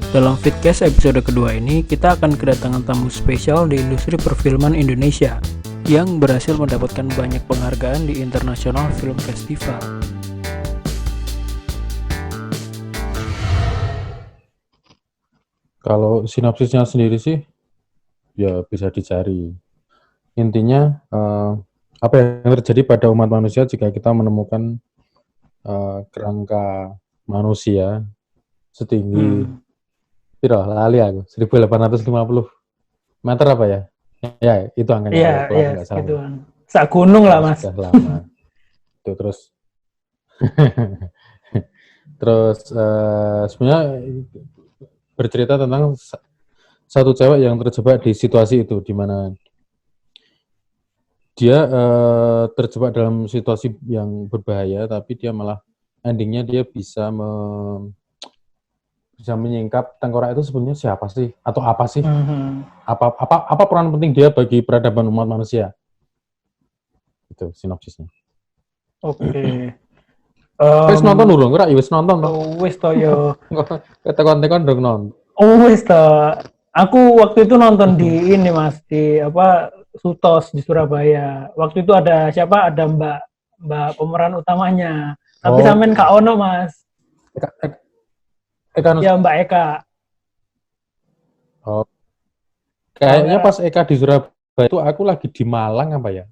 Dalam Fitcast episode kedua ini, kita akan kedatangan tamu spesial di industri perfilman Indonesia yang berhasil mendapatkan banyak penghargaan di International Film Festival. Kalau sinopsisnya sendiri sih, ya bisa dicari. Intinya, apa yang terjadi pada umat manusia jika kita menemukan kerangka manusia setinggi piro lali aku 1850 meter apa ya? Ya, itu angkanya kalau aku nggak salah. Gitu. Sak gunung lah, Mas. Sudah lama. Itu terus sebenarnya bercerita tentang satu cewek yang terjebak di situasi itu, di mana dia terjebak dalam situasi yang berbahaya, tapi dia malah endingnya dia bisa menyingkap tengkorak itu sebenarnya siapa sih atau apa sih? Apa peran penting dia bagi peradaban umat manusia? Itu sinopsisnya. Oke. Wis nonton urung ora? Wis nonton to. Wis to yo. Tekon-tekon ndok nonton. Wis to. Aku waktu itu nonton di ini, Mas, di apa Sutos di Surabaya. Waktu itu ada siapa? Ada Mbak pemeran utamanya. Tapi sampean gak ono, Mas. Eka Ya, Mbak Eka. Oh. Kayaknya pas Eka di Surabaya itu aku lagi di Malang apa ya?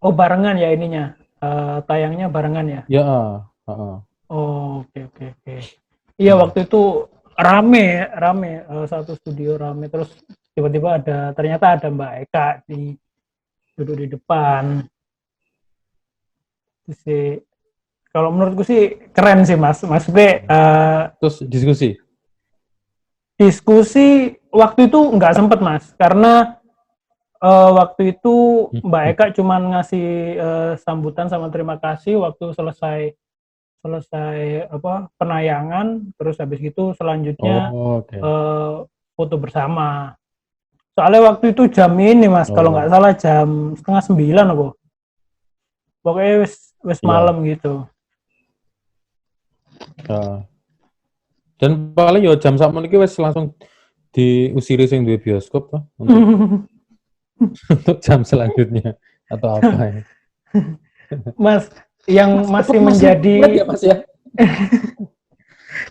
Oh, barengan ya ininya. Tayangnya barengan ya? Ya, Oh, oke. Iya, waktu itu rame, satu studio rame, terus tiba-tiba ternyata ada Mbak Eka duduk di depan. Terus sih, kalau menurutku sih keren sih, Mas. Maksudnya terus diskusi waktu itu nggak sempet, Mas, karena waktu itu Mbak Eka cuman ngasih sambutan sama terima kasih waktu selesai apa penayangan, terus habis itu selanjutnya foto bersama. Soalnya waktu itu jam ini, Mas, kalau nggak salah jam 8:30 apa. Pokoknya wis malam gitu. Dan paling ya jam sakmono iki wis langsung diusiri sing duwe bioskop toh untuk jam selanjutnya atau apa ya. Mas, yang masih menjadi ya, Mas, ya?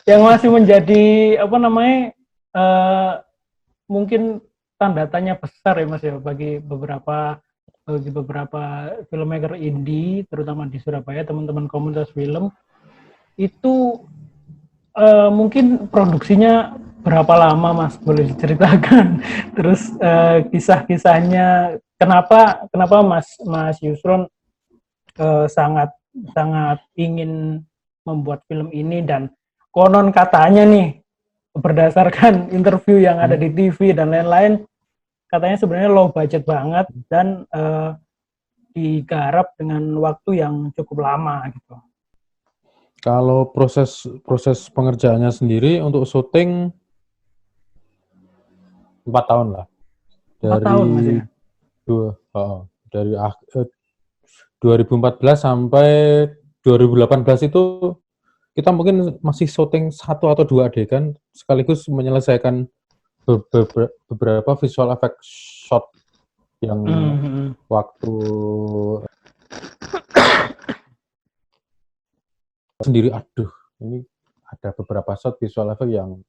yang masih menjadi apa namanya mungkin tanda tanya besar ya, Mas, ya, bagi beberapa filmmaker indie, terutama di Surabaya, teman-teman komunitas film itu mungkin produksinya berapa lama, Mas, boleh diceritakan? Terus kisah-kisahnya kenapa Mas Yusron sangat ingin membuat film ini, dan konon katanya nih berdasarkan interview yang ada di TV dan lain-lain, katanya sebenarnya low budget banget dan digarap dengan waktu yang cukup lama gitu. Kalau proses pengerjaannya sendiri untuk syuting 4 tahun lah. 4 tahun, Mas, ya? Dari 2014 sampai 2018 itu kita mungkin masih syuting 1 atau 2 adegan sekaligus menyelesaikan beberapa visual effect shot yang waktu sendiri, aduh, ini ada beberapa shot visual effect yang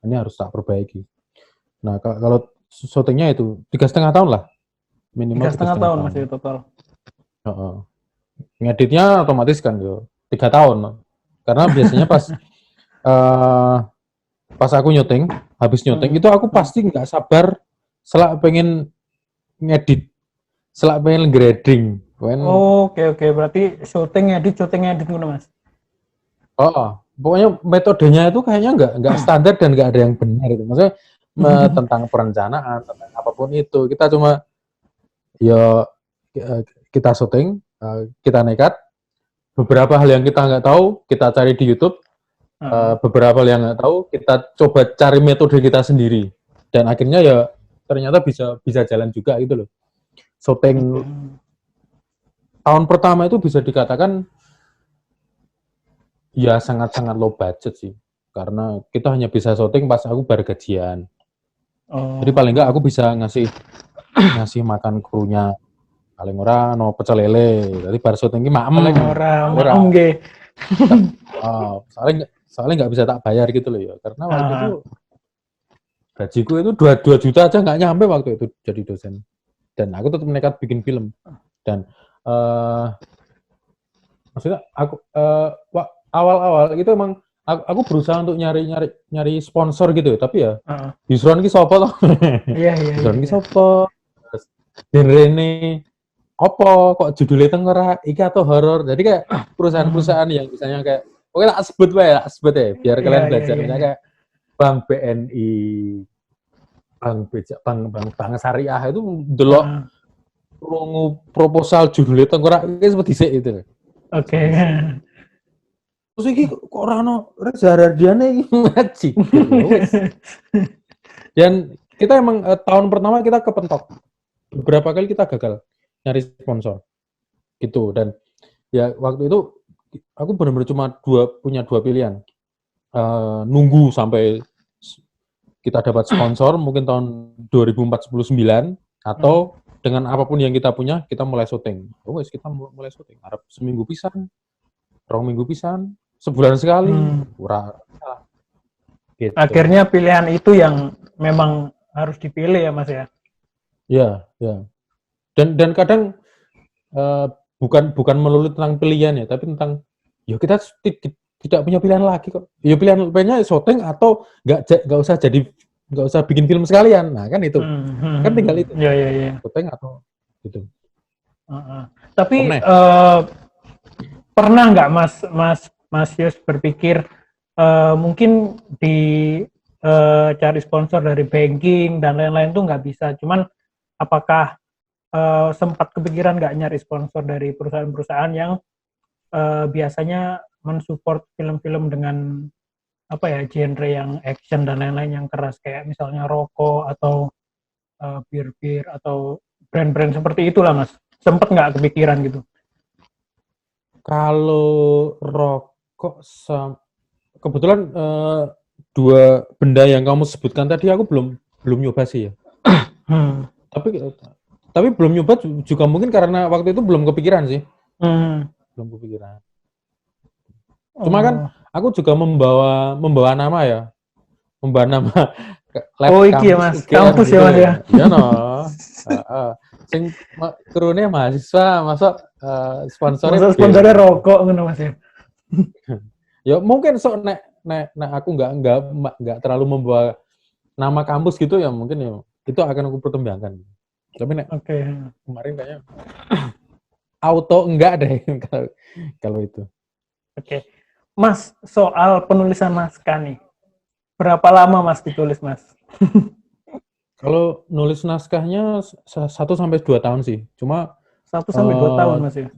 ini harus tak perbaiki. Nah, kalau syutingnya itu 3,5 tahun lah, minimal 3,5 tahun masih total. Ngeditnya otomatis kan 3 tahun, karena biasanya pas aku habis nyuting itu aku pasti nggak sabar, selak pengen ngedit, selak pengen grading. Oke, berarti syuting edit mana, Mas? Pokoknya metodenya itu kayaknya nggak standar dan nggak ada yang benar itu. Maksudnya tentang perencanaan, tentang apapun itu, kita cuma kita syuting, kita nekat. Beberapa hal yang kita nggak tahu, kita cari di YouTube. Beberapa hal yang nggak tahu, kita coba cari metode kita sendiri. Dan akhirnya ya ternyata bisa jalan juga gitu loh. Syuting tahun pertama itu bisa dikatakan ya sangat-sangat low budget sih. karena kita hanya bisa syuting pas aku bar gajian. Oh. Jadi paling enggak aku bisa ngasih makan krunya. Paling ora no pecel lele. Jadi bar syuting ki Paling ora maem nggih. Soalnya nggak bisa tak bayar gitu loh ya. Karena waktu itu Ah, gajiku itu 2 juta aja nggak nyampe waktu itu jadi dosen. Dan aku tetap nekat bikin film. Dan maksudnya aku awal-awal itu emang aku berusaha untuk nyari sponsor gitu, tapi ya Yusron ki sopo toh? Iya, iya, iya, Yusron ki iya. sopo? Terus Rene opo kok judulnya tenggerak iki atau horor. Jadi kayak perusahaan-perusahaan yang misalnya kayak oke tak sebut ya biar Iya, kalian iya, belajar iya, misalnya iya. kayak Bank BNI, Bank Syariah itu delok Ah, rungu proposal judulnya tenggerak iki seperti dhisik itu. oke. Terus iki kok ora ono Reza Rahardian iki ngaji. Ya wis. Dan kita emang tahun pertama kita kepentok. Beberapa kali kita gagal nyari sponsor. Gitu. Dan ya waktu itu aku benar-benar cuma punya dua pilihan. Nunggu sampai kita dapat sponsor mungkin tahun 2049 atau dengan apapun yang kita punya kita mulai syuting. Oh wis kita mulai syuting. Harap seminggu pisan, 2 minggu pisan, sebulan sekali. Ora gitu. Akhirnya pilihan itu yang memang harus dipilih ya Mas ya. Ya, ya. Dan kadang bukan melulu tentang pilihan ya, tapi tentang ya kita tidak punya pilihan lagi kok. Ya pilihannya syuting atau nggak usah bikin film sekalian. Nah kan itu, kan tinggal itu. Ya, ya, ya. Syuting atau gitu. Tapi Omne. pernah nggak Mas Yus berpikir mungkin cari sponsor dari banking dan lain-lain tuh nggak bisa. Cuman apakah sempat kepikiran nggak nyari sponsor dari perusahaan-perusahaan yang biasanya mensupport film-film dengan apa ya genre yang action dan lain-lain yang keras kayak misalnya rokok atau bir-bir atau brand-brand seperti itulah Mas. Sempet nggak kepikiran gitu? Kalau rokok kebetulan dua benda yang kamu sebutkan tadi aku belum nyoba sih ya. Tapi belum nyoba juga mungkin karena waktu itu belum kepikiran sih. Belum kepikiran. Cuma kan aku juga membawa nama ya. Membawa nama lab Iki ya Mas, UGM kampus gitu ya Mas ya. Iya no. Sing turunnya mahasiswa masuk sponsornya rokok ngono Mas ya. Ya mungkin nek aku nggak terlalu membawa nama kampus gitu ya mungkin ya itu akan aku pertimbangkan. Tapi nek kemarin kayaknya auto enggak deh kalau itu. Oke. Mas, soal penulisan naskah nih. Berapa lama Mas ditulis Mas? Kalau nulis naskahnya 1-2 tahun sih. Cuma 1-2 tahun Mas ya.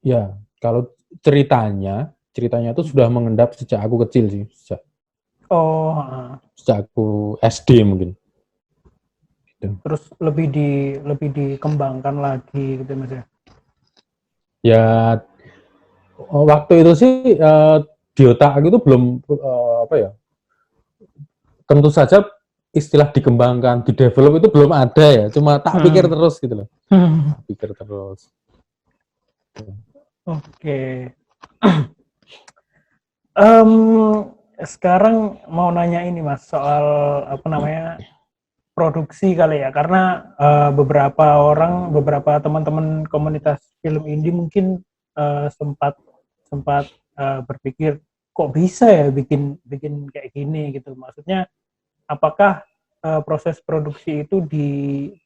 Ya, kalau ceritanya itu sudah mengendap sejak aku kecil sih, sejak aku SD mungkin. Gitu. Terus lebih dikembangkan lagi gitu Mas ya. Ya waktu itu sih di otak aku itu belum apa ya. Tentu saja istilah dikembangkan, didevelop itu belum ada ya. Cuma tak pikir terus gitu loh. Pikir terus. Oke. Sekarang mau nanya ini Mas soal apa namanya produksi kali ya, karena beberapa teman-teman komunitas film indie mungkin sempat berpikir kok bisa ya bikin kayak gini gitu. Maksudnya apakah proses produksi itu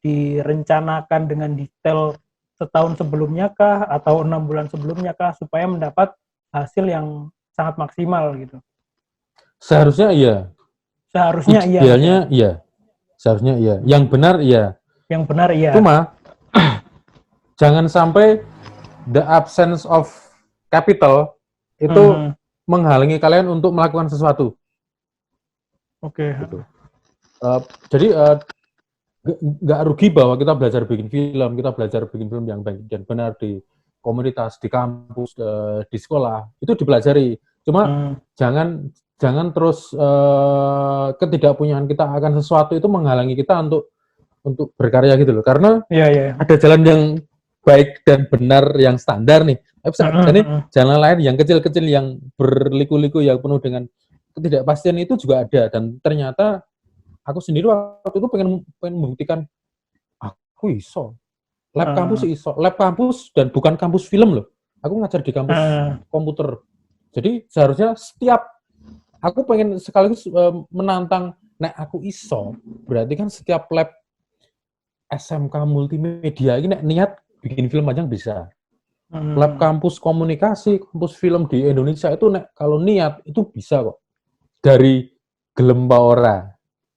direncanakan dengan detail setahun sebelumnya kah atau 6 bulan sebelumnya kah supaya mendapat hasil yang sangat maksimal gitu? Seharusnya iya. Seharusnya iya. Idealnya iya. Seharusnya iya. Yang benar iya. Yang benar iya. Cuma jangan sampai the absence of capital itu menghalangi kalian untuk melakukan sesuatu. Oke. Gitu. Jadi nggak rugi bahwa kita belajar bikin film yang baik dan benar di komunitas, di kampus, di sekolah itu dipelajari. Cuma jangan jangan terus ketidakpunyaan kita akan sesuatu itu menghalangi kita untuk berkarya gitu loh. Karena ada jalan yang baik dan benar yang standar nih. Tapi ada nih jalan lain yang kecil-kecil yang berliku-liku yang penuh dengan ketidakpastian itu juga ada. Dan ternyata aku sendiri waktu itu pengen membuktikan aku iso. Lab kampus iso. Lab kampus dan bukan kampus film loh. Aku ngajar di kampus komputer. Jadi seharusnya setiap aku pengen sekaligus menantang, nek aku iso, berarti kan setiap lab SMK multimedia ini nek niat bikin film aja bisa. Lab kampus komunikasi, kampus film di Indonesia itu nek kalau niat itu bisa kok. Dari gelem ora.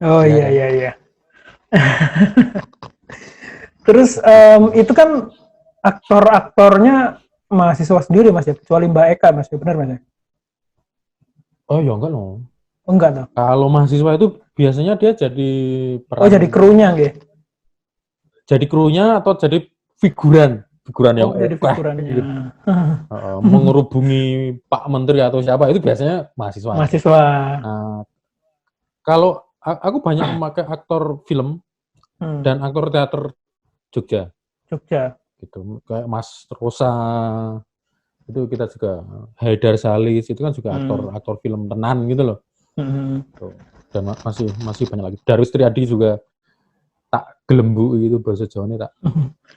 Oh ya, iya. Terus itu kan aktor-aktornya mahasiswa sendiri Mas ya, kecuali Mbak Eka Mas, benar Mas ya? Oh ya enggak loh. Oh, enggak tuh. Kalau mahasiswa itu biasanya dia jadi peran. Oh, jadi krunya nggih. Jadi krunya atau jadi figuran yang jadi figurannya. Gitu. Mengerubungi Pak Menteri atau siapa itu biasanya mahasiswa. Nah, kalau aku banyak memakai aktor film dan aktor teater Jogja. Gitu. Kayak Mas Rosa, itu kita juga Haidar Salis itu kan juga aktor film tenan gitu loh. Dan masih banyak lagi. Darwis Triadi juga tak gelembu itu bahasa Jawanya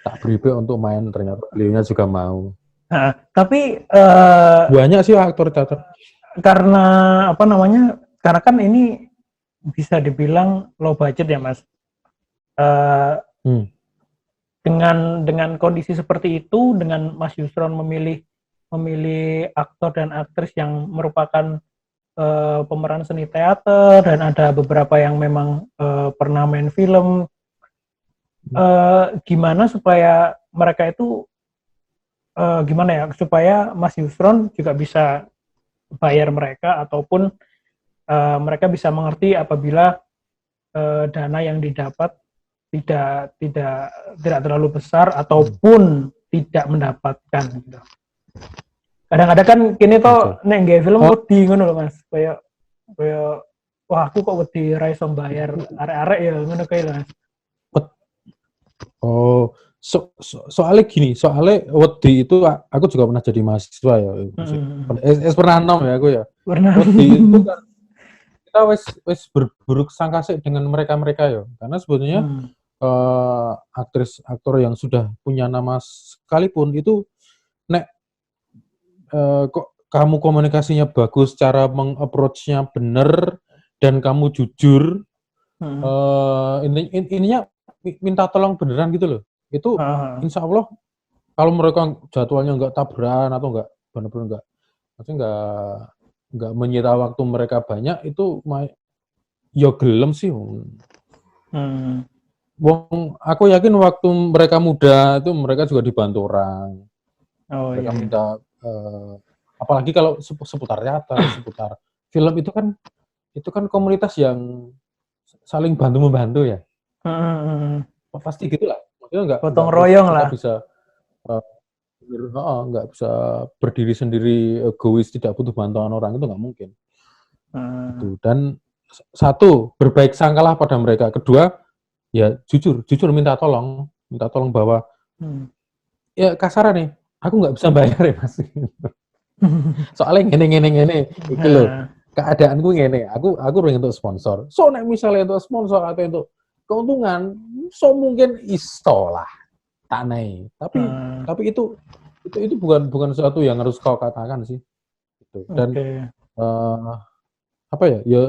tak beribe untuk main, ternyata beliaunya juga mau. Nah, tapi banyak sih aktor teater. Karena apa namanya? Karena kan ini bisa dibilang low budget ya Mas. Dengan kondisi seperti itu, dengan Mas Yusron memilih aktor dan aktris yang merupakan pemeran seni teater dan ada beberapa yang memang pernah main film. Gimana supaya mereka itu supaya Mas Yusron juga bisa bayar mereka ataupun mereka bisa mengerti apabila dana yang didapat tidak terlalu besar ataupun tidak mendapatkan gitu. Kadang-kadang kan kini tuh nek nggih film wedi ngono lho Mas, kayak wah aku kok wedi ra iso bayar arek-arek ya ngono kae lho Mas. Soalnya gini, wedi itu aku juga pernah jadi mahasiswa ya. Pernah nom ya aku ya. Wedi itu kan kita wes berburuk sangka sih dengan mereka ya. Karena sebetulnya aktor yang sudah punya nama sekalipun itu nek kok kamu komunikasinya bagus, cara meng-approach-nya bener dan kamu jujur, ininya minta tolong beneran gitu loh. Itu insya Allah kalau mereka jadwalnya nggak tabrakan atau nggak benar-benar nggak menyita waktu mereka banyak, itu ya gelem sih. Wong aku yakin waktu mereka muda itu mereka juga dibantu orang. Mereka minta apalagi kalau seputar teater, seputar film itu kan komunitas yang saling bantu membantu ya. Pasti gitulah. Maksudnya nggak gotong royong lah. Bisa nggak bisa berdiri sendiri egois tidak butuh bantuan orang, itu nggak mungkin. Gitu. Dan satu, berbaik sangkalah pada mereka. Kedua, ya jujur minta tolong bahwa ya kasar nih, aku nggak bisa bayar ya Mas. Soalnya ngene iki lho. Keadaanku ngene, aku ring untuk sponsor. So nek misalnya untuk sponsor atau untuk keuntungan, so mungkin iso lah tanai. Tapi itu bukan sesuatu yang harus kau katakan sih. Gitu. Dan apa ya? Ya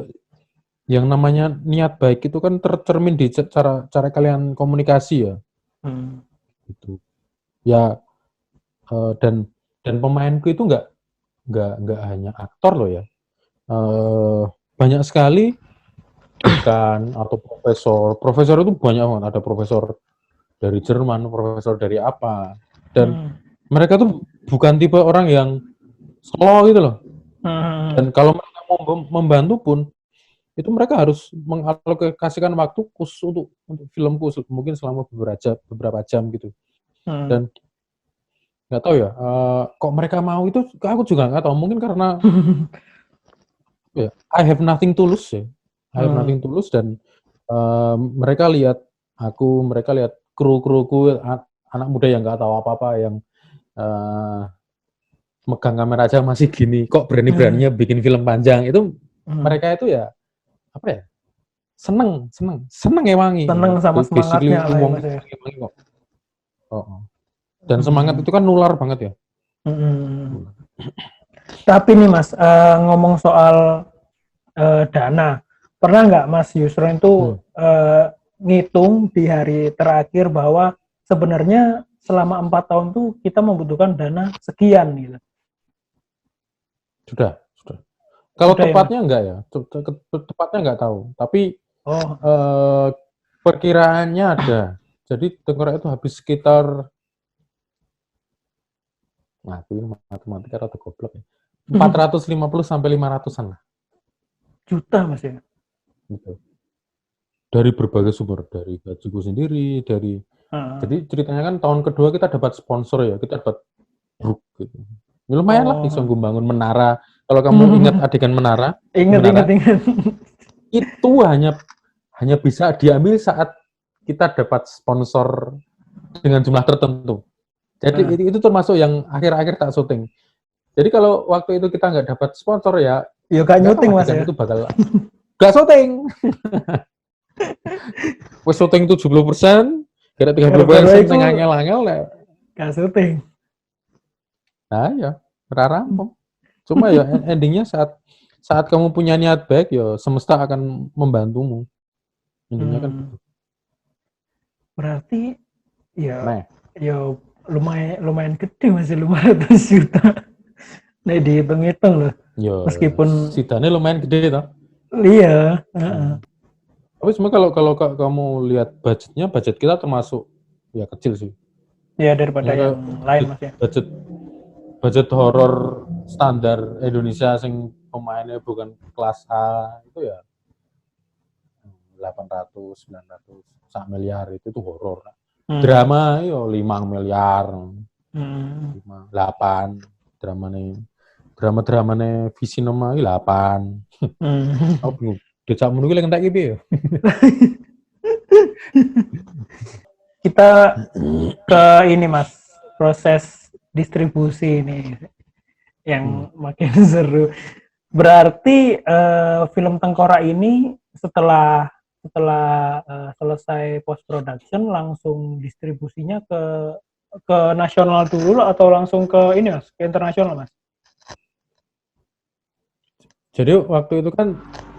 yang namanya niat baik itu kan tercermin di cara kalian komunikasi ya. Gitu. Ya dan pemainku itu nggak hanya aktor loh ya. Banyak sekali dekan atau profesor itu banyak banget. Ada profesor dari Jerman, profesor dari apa, dan mereka tuh bukan tipe orang yang slow gitu loh. Dan kalau mereka mau membantu pun itu mereka harus mengalokasikan waktu khusus untuk filmku mungkin selama beberapa jam gitu. Dan nggak tahu ya, kok mereka mau itu aku juga nggak tahu, mungkin karena ya, I have nothing to lose ya. I have nothing to lose dan mereka lihat mereka lihat kru-kruku anak muda yang nggak tahu apa-apa yang megang kamera aja masih gini, kok berani-beraninya bikin film panjang itu mereka itu ya apa ya seneng ewangi Seneng sama basically semangatnya lah ya wong Mas ya. ewangi kok. Dan semangat itu kan nular banget ya. Tapi nih Mas, ngomong soal dana, pernah nggak Mas Yusron itu ngitung di hari terakhir bahwa sebenarnya selama 4 tahun tuh kita membutuhkan dana sekian gitu? Sudah. Kalau Sudah ya, Mas? tepatnya enggak ya, tepatnya enggak tahu. Tapi Oh, perkiraannya ada. Jadi tengkorak itu habis sekitar, nah ini matematika atau goblok ya, 450 sampai 500-an lah. juta Mas ya? Gitu. Dari berbagai sumber, dari bajuku sendiri, dari jadi ceritanya kan tahun kedua kita dapat sponsor ya, kita dapat Brook gitu. Ya, lumayan lah bisa membangun menara. Kalau kamu ingat adegan menara, Ingat. itu hanya bisa diambil saat kita dapat sponsor dengan jumlah tertentu. Jadi itu termasuk yang akhir-akhir tak syuting. Jadi kalau waktu itu kita nggak dapat sponsor ya gak nyuting Mas ya? Itu bakal nggak syuting. Wes syuting 70%, kira 30% sing angel-angel ya. Gak syuting. Nah ya, rampung. Cuma ya endingnya saat kamu punya niat baik ya semesta akan membantumu. Intinya kan gitu. Berarti ya lumayan gede masih 500 juta. Nah dihitung-hitung loh. Ya, meskipun sidane lumayan gede toh. Iya. Tapi sebenarnya kalau kamu lihat budget kita termasuk ya kecil sih. Ya daripada Ya, yang lain Mas ya. Budget horor standar Indonesia sing pemainnya bukan kelas A itu ya 800, 900, 1 miliar itu tuh horor. Drama yo 5 miliar. 5, 8 drama-dramane Visinema 8. Aku bingung. Decak menunggu lagi entek iki ya. Kita ke ini Mas, proses distribusi ini yang makin seru. Berarti film Tengkorak ini setelah selesai post production langsung distribusinya ke nasional dulu atau langsung ke ini Mas, ke internasional Mas? Jadi waktu itu kan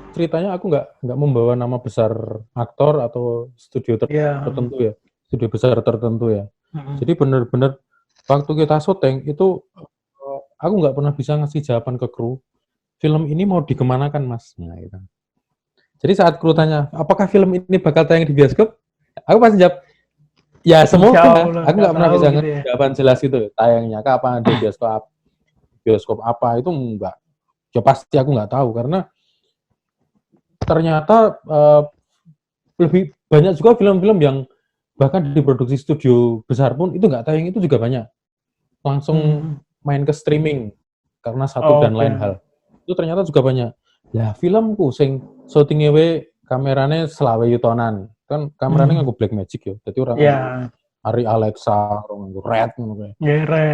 ceritanya aku nggak membawa nama besar aktor atau studio tertentu ya, studio besar tertentu ya. Jadi benar-benar waktu kita syuting itu aku nggak pernah bisa ngasih jawaban ke kru. Film ini mau dikemanakan Mas? Nah, gitu. Jadi saat kru tanya, apakah film ini bakal tayang di bioskop? Aku pasti jawab, ya semoga. Aku nggak pernah bisa gitu ngasih jawaban jelas itu. Tayangnya kapan di bioskop apa itu enggak. Ya pasti aku nggak tahu karena ternyata lebih banyak juga film-film yang bahkan diproduksi studio besar pun itu nggak tayang, itu juga banyak langsung main ke streaming karena satu dan lain hal. Itu ternyata juga banyak. Ya filmku sing syutingnya kameranya selawe yutonan kan kameranya nganggo Blackmagic ya, jadi orang Ari Alexa, orang nganggo Red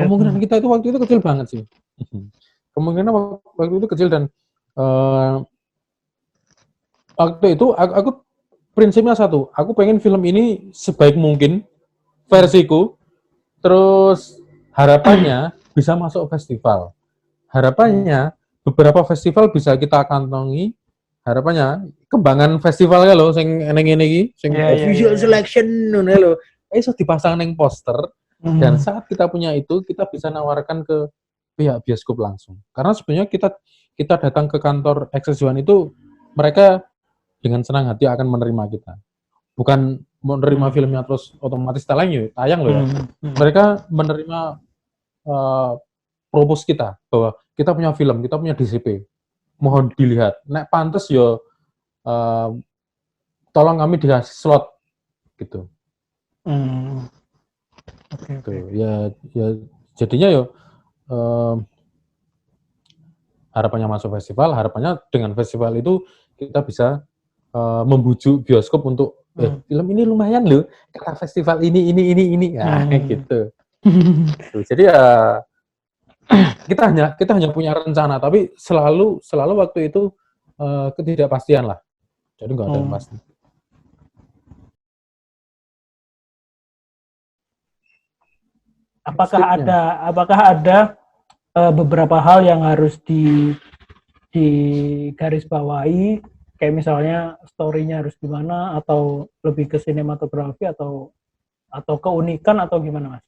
kemungkinan kita itu waktu itu kecil banget sih. Kemungkinan waktu itu kecil dan waktu itu aku prinsipnya satu, aku pengen film ini sebaik mungkin versiku, terus harapannya bisa masuk festival, harapannya beberapa festival bisa kita kantongi, harapannya kembangan festival ya loh, sing eneng ini, sing official selection nih loh, iso dipasang neng poster, dan saat kita punya itu kita bisa nawarkan ke pihak bioskop langsung, karena sebenarnya kita datang ke kantor Access One itu mereka dengan senang hati akan menerima kita. Bukan menerima filmnya terus otomatis tayang loh ya. Mereka menerima propose kita bahwa kita punya film, kita punya DCP. Mohon dilihat. Nek pantes yo tolong kami dikasih slot gitu. Ya jadinya yo harapannya masuk festival, harapannya dengan festival itu kita bisa membujuk bioskop untuk film ini lumayan loh, karena festival ini, gitu. Jadi ya kita hanya punya rencana, tapi selalu waktu itu ketidakpastian lah. Jadi nggak ada yang pasti. Apakah ada beberapa hal yang harus digarisbawahi, kayak misalnya story-nya harus gimana, atau lebih ke sinematografi, atau keunikan, atau gimana, Mas?